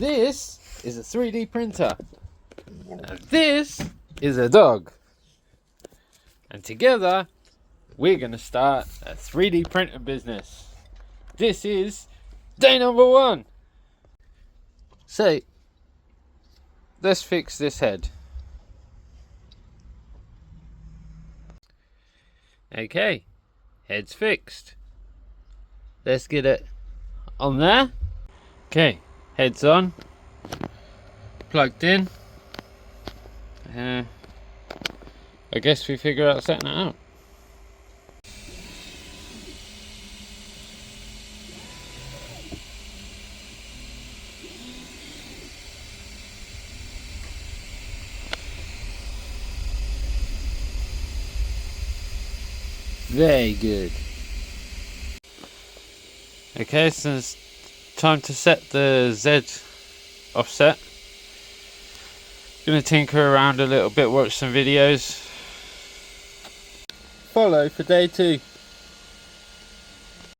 This is a 3D printer. And this is a dog. And together, we're going to start a 3D printer business. This is day number 1. So, let's fix this head. Okay, head's fixed. Let's get it on there. Okay, head's on. Plugged in. I guess we figure out setting it out. Very good. Okay, so it's time to set the Z offset. Gonna tinker around a little bit, watch some videos. Follow for day 2.